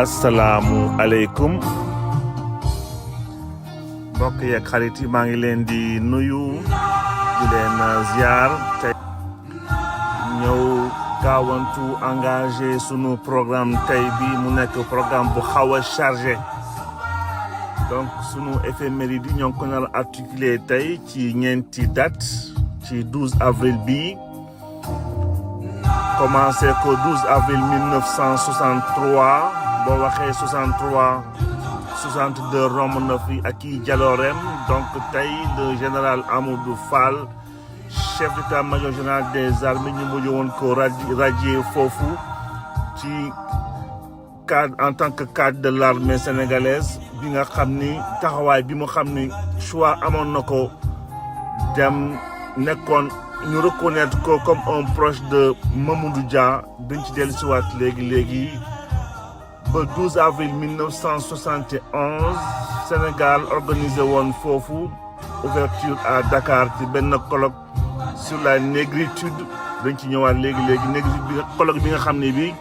Assalamu alaikum. Mbokk yeeg xarit yi maa ngi leen di nuyu di leen ziar te ñëw gaawantu engagé sunu programme tey bi mu nekk programme bu xaw a chargé. Donc sunu éphéméride yi ñoo ngi ko nar a articulé tey ci ñeenti date ci 12 avril bi commencé ko 12 avril 1963 boo waxee 63 62 romb na fi ak i jaloorem. Donc tey le général Amadou Fall chef d'état-major général des armées ñu mujj woon ko radié foofu ci cadre en tant que cadre de l'armée sénégalaise bi nga xam ni taxawaay bi mu xam ni choix amoon na ko dem nekkoon ñu reconnaître ko comme un proche de Mamadou Dia dañ ci dellusiwaat léegi ba 12 avril 1971 Sénégal organisé woon foofu ouverture à Dakar ci benn colloque sur la négritude dañ ci ñëwaat léegi négritude bi colloque bi nga xam ne bi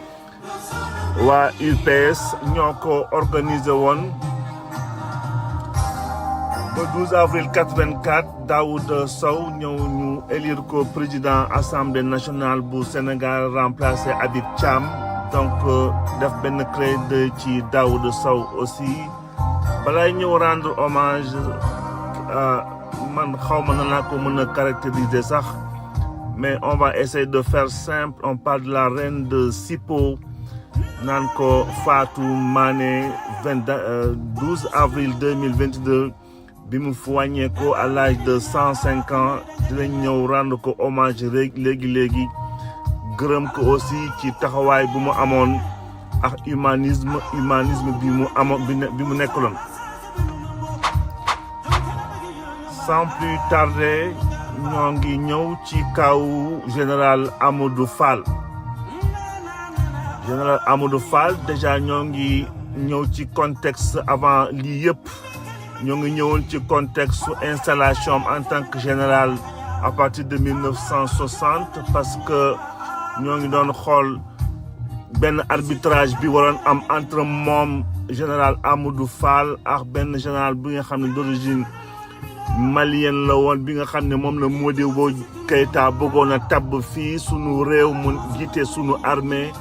waa UPS ñoo ko organisé woon ba 12 avril 84 Daouda Sow ñëw ñu élire ko président assemblée nationale bu Sénégal remplacé Habib Thiam. Donc def benn clé de ci Daouda Sow aussi balay ñëw rendre hommage man xawma na laa ko mën a caractériser sax mais on va essayer de faire simple. On parle de la reine de Sipo naan ko Fatou Mané 12 avril 2022 bi mu wàññee ko à l'âge de 105 ans dinañ ñëw rendre ko hommage léegi gërëm ko aussi ci taxawaay bu mu amoon ak humanisme bi mu amoon bi mu nekkaloon. Sans plus tarder ñoo ngi ñëw ci kaw général Amadou Fall. Général Amadou Fall déjà ñoo ngi ñëw ci contexte avant lii yëpp ñoo ngi ñëwoon ci contexte installation en tant que général à partir de 1960 parce que ñoo ngi doon xool benn arbitrage bi waroon am entre moom général Amadou Fall ak benn général bi nga xam ne d'origine malienne la woon bi nga xam ne moom la Modibo Keïta bëggoon a tabb fii sunu réew mu jiite sunu armée.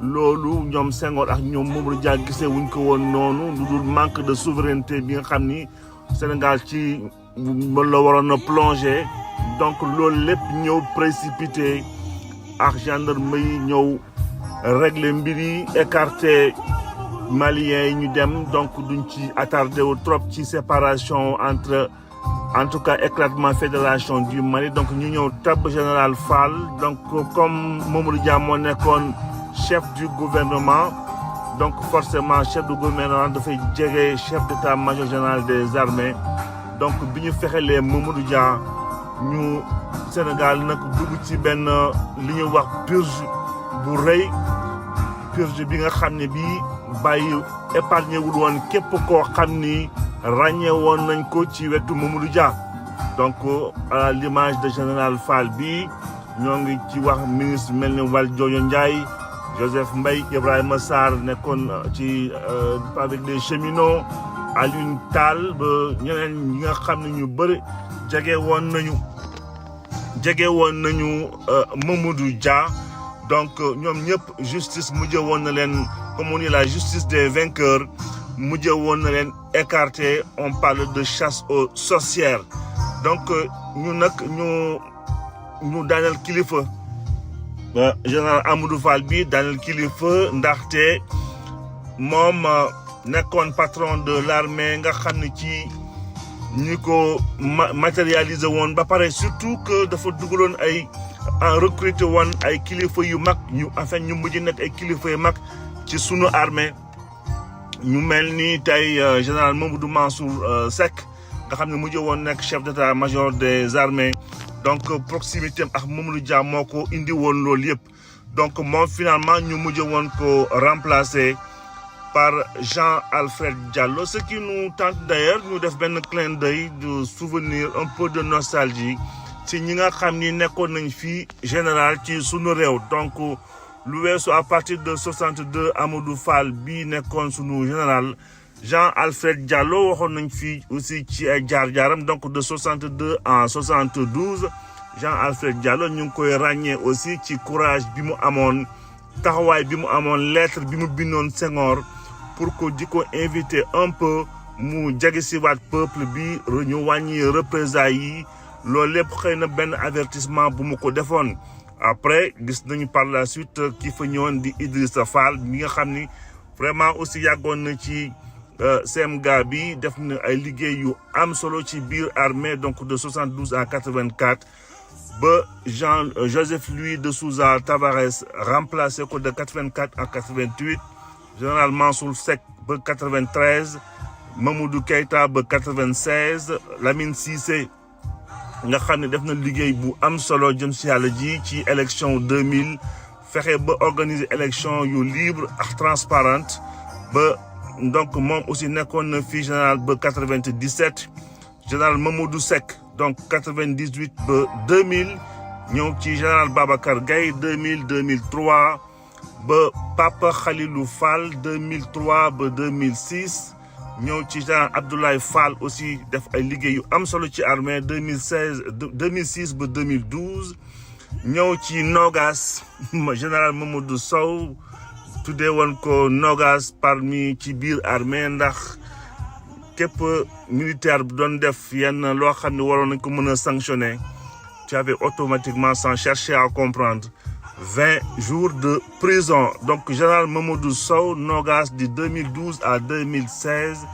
Loolu ñoom Senghor ak ñoom Mamadou Dia gisee wuñ ko woon noonu lu dul manque de souveraineté bi nga xam ni Sénégal ci la waroon a plongé. Donc loolu lépp ñëw précipité ak gendarmerie ñëw régler mbir yi écarté maliens yi ñu dem. Donc duñ ci attardé wu trop ci séparation entre en tout cas éclatement fédération du Mali. Donc ñu ñëw tabb général Fall. Donc comme Mamadou Dia moo nekkoon chef du gouvernement, donc forcément chef du gouvernement dafay jege chef d'état-major général des armées. Donc bi ñu fexelee Mamadou Dia ñu Sénégal nag dugg ci benn li ñuy wax purge bu rëy, purge bi nga xam ne bii bàyyi épargné wul woon képp koo xam ni ràññee woon nañ ko ci wetu Mamadou Dia. Donc à l'image de général Fall bi ñoo ngi ci wax ministre mel ni Valdiodio Ndiaye, Joseph Mbaye, Ibrahima Sarr nekkoon ci avec des cheminots, Alioune Tall ba ñeneen ñi nga xam ne ñu bëri jege woon nañu Mamadou Dia. Donc ñoom ñëpp justice mujjee woon na leen comme on dit la justice des vainqueurs mujjee woon na leen écarté. On parle de chasse aux sorcières. Donc ñu nag ñu daaneel kilifa. Général Amadou Fall bi daaneel kilifa ndaxte moom nekkoon patron de l'armée nga xam ne ci ñi ko matérialisé woon ba pare surtout que dafa dugaloon ay recruter woon ay kilifa yu mag ñu enfin ñu mujj nekk ay kilifa yu mag ci sunu armée. ñu mel ni tey général Mamadou Mansour Seck nga xam ne mujj woon nekk chef d'état-major des armées. Donc proximité ak Mamadou Dia moo ko indi woon loolu yëpp. Donc moom finalement ñu mujj woon ko remplacer par Jean-Alfred Diallo. Ce qui nous tente d'ailleurs ñu def benn clin d'œil de souvenir, un peu de nostalgie ci ñi nga xam ni nekkoon nañ fii général ci sunu réew. Donc lu weesu à partir de 62 Amadou Fall bii nekkoon sunu général Jean-Alfred Diallo waxoon nañ fi aussi ci ay jaar-jaaram donc de 62 en 72 Jean-Alfred Diallo ñu ngi koy ràññee aussi ci courage bi mu amoon taxawaay bi mu amoon lettre bi mu bindoon Senghor pour que di ko inviter un peu mu jege si waat peuple bi ñu wàññi représailles yi loolu lépp xëy na benn avertissement bu mu ko defoon. Après gis nañu par la suite ki fa ñëwoon di Idrissa Fall mi nga xam ni vraiment aussi yàggoon na ci CMGA bi def na ay liggéey yu am solo ci biir armée donc de 72 à 84 ba Joseph Louis de Souza Tavares remplacé ko de 84 à 88 général Mansour Seck ba 93 Mamadou Keïta ba 96 Lamine Cissé nga xam ne def na liggéey bu am solo jëm si yàlla ji ci élection 2000 fexe ba organiser élection yu libre ak transparente ba donc moom aussi nekkoon na fii général ba 97 général Mamadou Seck donc 98 ba 2000 ñëw ci général Babacar Gaye 2000 2003 ba Papa Khalilou Fall 2003 ba 2006 ñëw ci général Abdoulaye Fall aussi def ay liggéey yu am solo ci armée 2006 ba 2012 ñëw ci Nogas général Mamadou Sow tuddee woon ko Nogas parmi ci biir armée ndax képp militaire bu doon def yenn loo xam ne waroon nañ ko mën a sanctionner tu avais automatiquement sans chercher à comprendre 20 jours de prison. Donc général Mamadou Sow Nogas de 2012 à 2016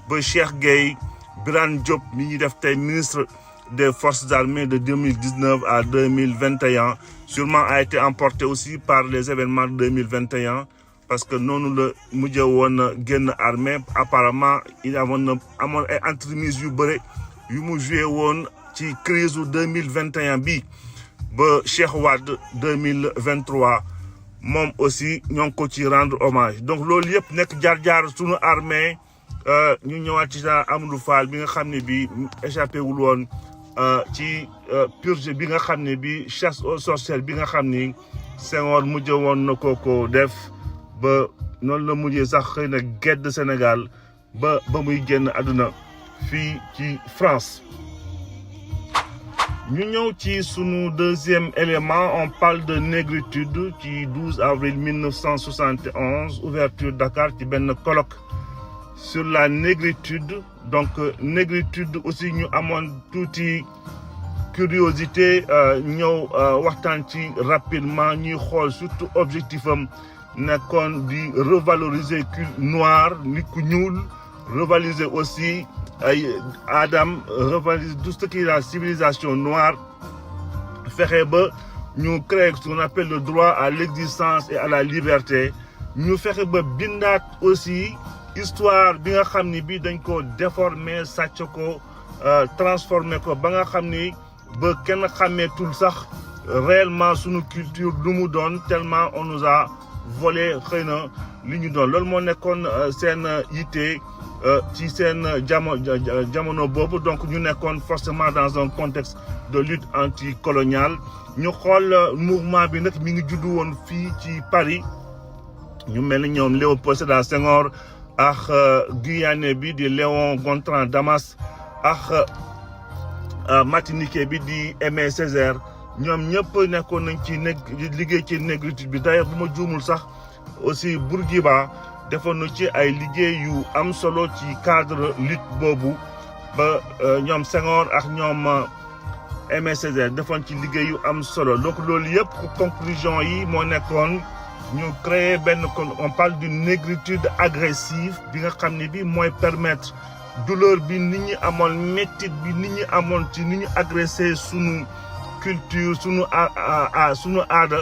ba Cheikh Gueye Birane Diop mi ñuy def tey ministre des forces armées de 2019 à 2021 sûrement a été emporté aussi par les événements de 2021 parce que noonu la mujjee woon génn armée apparemment il amoon ay entremise yu bëre yu mu joué woon ci crise u 2021 bi ba Cheikh Wade 2023 moom aussi ñoo ngi ko ci rendre hommage donc loolu yëpp nekk jaar-jaar sunu armée ñu ñëwaat ci genre Amadou Fall bi nga xam ne bi échappé wul woon ci purge bi nga xam ne bi chasse aux sorcières bi nga xam ni Senghor mujjee woon na ko def ba noonu la mujjee sax xëy na gedd Sénégal ba muy génn àdduna fii ci France. ñu ñëw ci sunu deuxième élément on parle de négritude ci 12 avril 1971 ouverture Dakar ci benn colloque sur la négritude donc négritude aussi ñu amoon tuuti curiosité ñëw waxtaan ci rapidement ñuy xool surtout objectif am nekkoon di revaloriser culte noir nit ku ñuul revaloriser aussi ay Adam revaloriser tout ce qui est la civilisation noire fexe ba ñu créer ce qu'on appelle le droit à l'existence et à la liberté ñu fexe ba bindaat aussi histoire bi nga xam ni bi dañ ko déformer sàcc ko transformer ko ba nga xam ni ba kenn xàmmeetul sax réellement sunu culture lu mu doon tellement on nous a volé xëy na li ñu doon loolu moo nekkoon seen yitte ci seen jamono boobu donc ñu nekkoon forcément dans un contexte de lutte anticoloniale ñu xool mouvement bi nag mi ngi juddu woon fii ci Paris ñu mel ni ñoom Léopold Sédar Senghor ak Guyanais bi di Léon Gontran Damas ak Martiniquais bi di Aimé Césaire ñoom ñëpp nekkoon nañ ci liggéey ci négritude bi d'ailleurs bu ma juumul sax aussi Bourguiba defoon na ci ay liggéey yu am solo ci cadre lutte boobu ba ñoom Senghor ak ñoom Aimé Césaire defoon ci liggéey yu am solo donc loolu yëpp conclusion yi moo nekkoon ñu créer benn on parle d'une négritude agressive bi nga xam ne bi mooy permettre douleur bi nit ñi amoon métit bi nit ñi amoon ci nit ñi agressé sunu culture sunu aada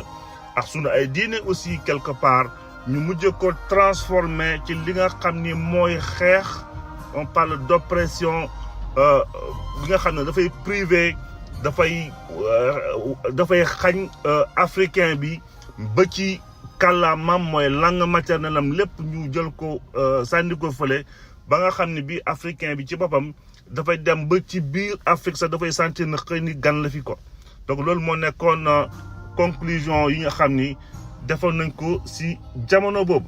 ak sunu ay diine aussi quelque part ñu mujj ko transformer ci li nga xam ni mooy xeex on parle d'oppression bi nga xam ne dafay privé dafay xañ africain bi ba ci kàllaamam mooy langue maternelle am lépp ñu jël ko sànni ko fële ba nga xam ne bi africain bi ci boppam dafay dem ba ci biir Afrique sax dafay sentir na xëy ni gan la fi ko donc loolu moo nekkoon conclusion yi nga xam ni defoon nañ ko si jamono boobu.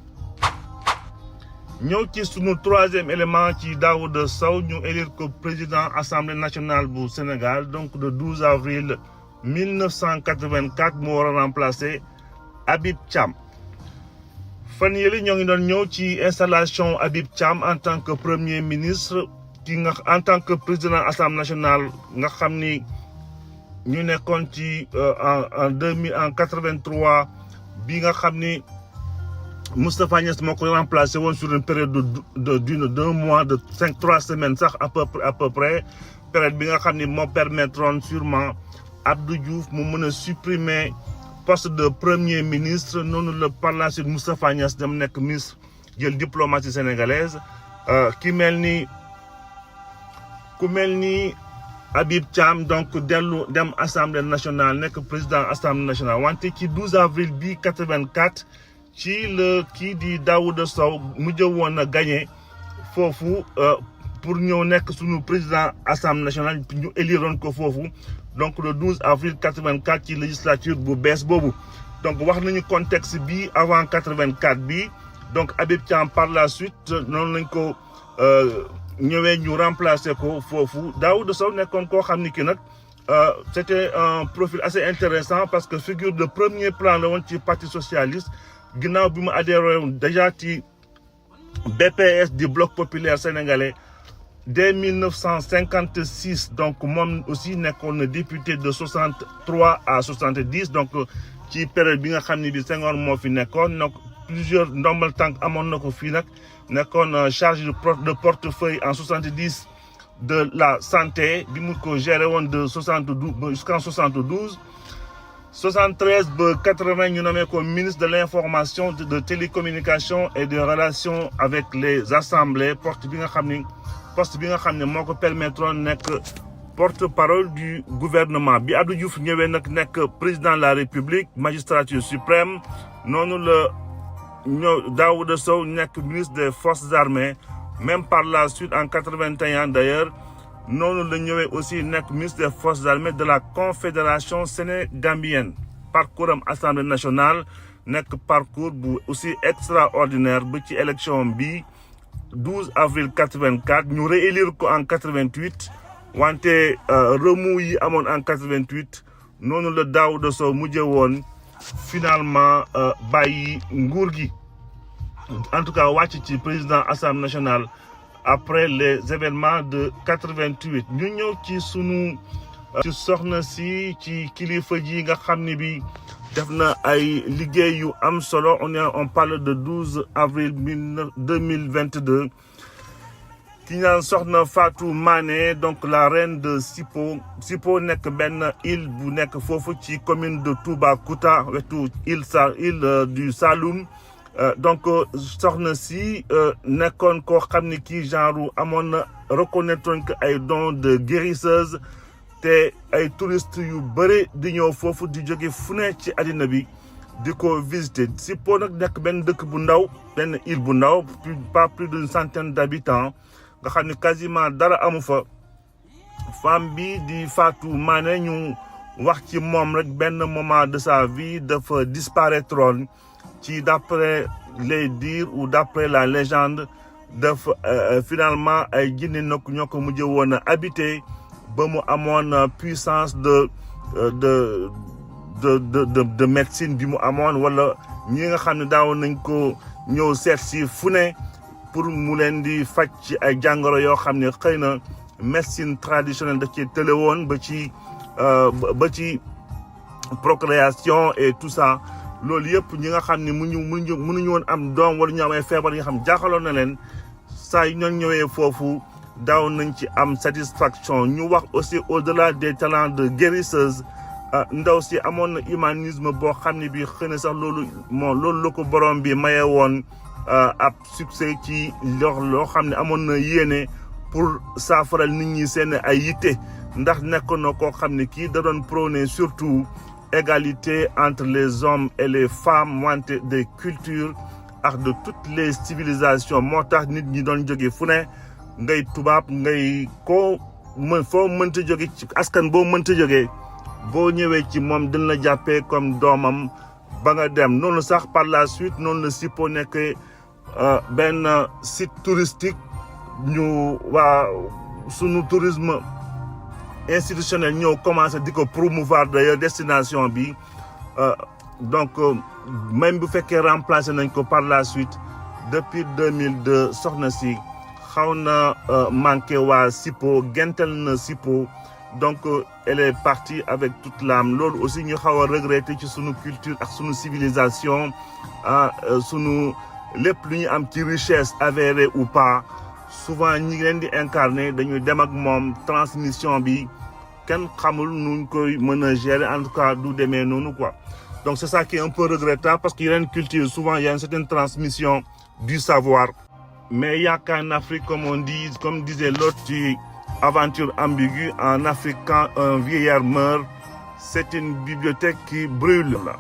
ñëw ci sunu troisième élément ci Daouda Sow ñu élire ko président assemblée nationale bu Sénégal donc le 12 avril 1984 mu war a remplacer Habib Thiam. fan yële ñoo ngi doon ñëw ci installation Habib Thiam en tant que premier ministre en tant que président assemblée nationale nga xam ni ñu nekkoon ci en 83 bi nga xam ni Moustapha Niasse moo ko remplacé woon sur une période d'un mois de 3 semaines sax à peu près période bi nga xam ni moo permettroon sûrement Abdou Diouf mu mën a supprimer poste de premier ministre noonu la par la suite Moustapha Niasse dem nekk ministre jël diplomatie sénégalaise ku mel ni Habib Thiam donc dellu dem assemblée nationale nekk président assemblée nationale wante ci 12 avril bi 84 ci le kii di Daouda Sow mujj woon a gagné foofu pour ñëw nekk suñu président assemblée nationale ñu éliroon ko foofu donc le 12 avril 84 ci législature bu bees boobu. donc wax nañu contexte bi avant 84 bi donc Habib Thiam par la suite noonu lañ ko ñëwee ñu remplacer ko foofu Daouda Sow nekkoon koo xam ni ki nag c'était un profil assez intéressant parce que figure de premier plan la woon ci parti socialiste ginnaaw bi mu adhéré woon déjà ci BPS du bloc populaire sénégalais dès 1956 donc moom aussi nekkoon na député de 63 à 70 donc ci période bi nga xam ni bi Senghor moo fi nekkoon donc plusieurs ndombal tànk amoon na ko fii nag nekkoon chargé de portefeuille en 70 de la santé bi mu ko géré woon de 72 jusqu'en 72 73 ba 80 ñu nommé ko ministre de l'information de télécommunication et des relations avec les assemblées poste bi nga xam ne moo ko permettre nekk porte-parole du gouvernement bi Abdou Diouf ñëwee nag nekk président de la République magistrature suprême noonu la Daouda Sow nekk ministre des forces armées même par la suite en 81 d'ailleurs noonu la ñëwee aussi nekk ministre des forces armées de la confédération sénégambienne parcours am assemblée nationale nekk parcours bu aussi extraordinaire ba ci élection bi 12 avril 84 ñu réélire ko en 88 wante remous yi amoon en 88 noonu la Daouda Sow mujjee woon finalement bàyyi nguur gi en tout cas wàcc ci président assemblée nationale après les événements de 88 ñu ñëw ci sunu ci soxna si ci kilifa ji nga xam ne bi def na ay liggéey yu am solo on parle de 12 avril 2022 ki ñaan soxna Fatou Mané donc la reine de Sipo nekk benn île bu nekk foofu ci commune de Toubacouta wetu île du Saloum donc soxna si nekkoon koo xam ni kii genre amoon na reconnaître que ay dons de guérisseuse te ay touristes yu bëri di ñëw foofu di jóge fu ne ci àddina bi di ko visiter Sipo nag nekk benn dëkk bu ndaw benn île bu ndaw pas plus d'une centaine d'habitants nga xam ni quasiment dara amu fa femme bi di Fatou Mané ñu wax ci moom rek benn moment de sa vie dafa disparaître ci d'après les dires ou d'après la légende dafa finalement ay jinne ñoo ko mujjee woon a habité ba mu amoon puissance de médecine bi mu amoon wala ñi nga xam ne daawoon nañ ko ñëw seet si fu ne pour mu leen di faj ci ay jàngoro yoo xam ne xëy na médecine traditionnelle daf ci tële woon ba ci procréation et tout ça loolu yëpp ñi nga xam ne mënuñu woon am doom wala ñu am ay feebar yi nga xam jaaxaloon na leen saa yu ñoo ñëwee foofu daaw nañ ci am satisfaction ñu wax aussi au-delà des talents de guérisseuse ndaw si amoon na humanisme boo xam ne bi xëy na sax loolu la ko borom bi maye woon ab succès ci loo xam ne amoon na yéene pour saafaral nit ñi seen ay yitte ndax nekkoon na koo xam ne kii da doon prôner surtout égalité entre les hommes et les femmes wante des cultures ak de toutes les civilisations moo tax nit ñi doon jóge fu ne ngay tubaab ngay foo mënta jóge ci askan boo mënta jógee boo ñëwee ci moom dina la jàppee comme doomam ba nga dem noonu sax par la suite noonu la SIPO nekk benn site touristique ñu waa sunu tourisme institutionnel ñëw commencé di ko promouvoir d'ailleurs destination bi donc même bu fekkee remplacé nañ ko par la suite depuis 2002 soxna si xaw na manqué waa SIPO gental na SIPO donc elle est partie avec toute l'âme loolu aussi ñu xaw a regretter ci sunu culture ak sunu civilisation sunu lépp lu ñu am ci richesse avérée ou pas souvent ñi ngi leen di incarner dañuy dem ak moom transmission bi kenn xamul nuñ koy mën a gérer en tout cas du demee noonu quoi. Donc c'est ça qui est un peu regrettable parce qu'il y a une culture, souvent il y a une certaine transmission du savoir. Mais il y a qu'en Afrique, comme on dit, comme disait l'autre, aventure ambiguë, en Afrique quand un vieillard meurt, c'est une bibliothèque qui brûle là.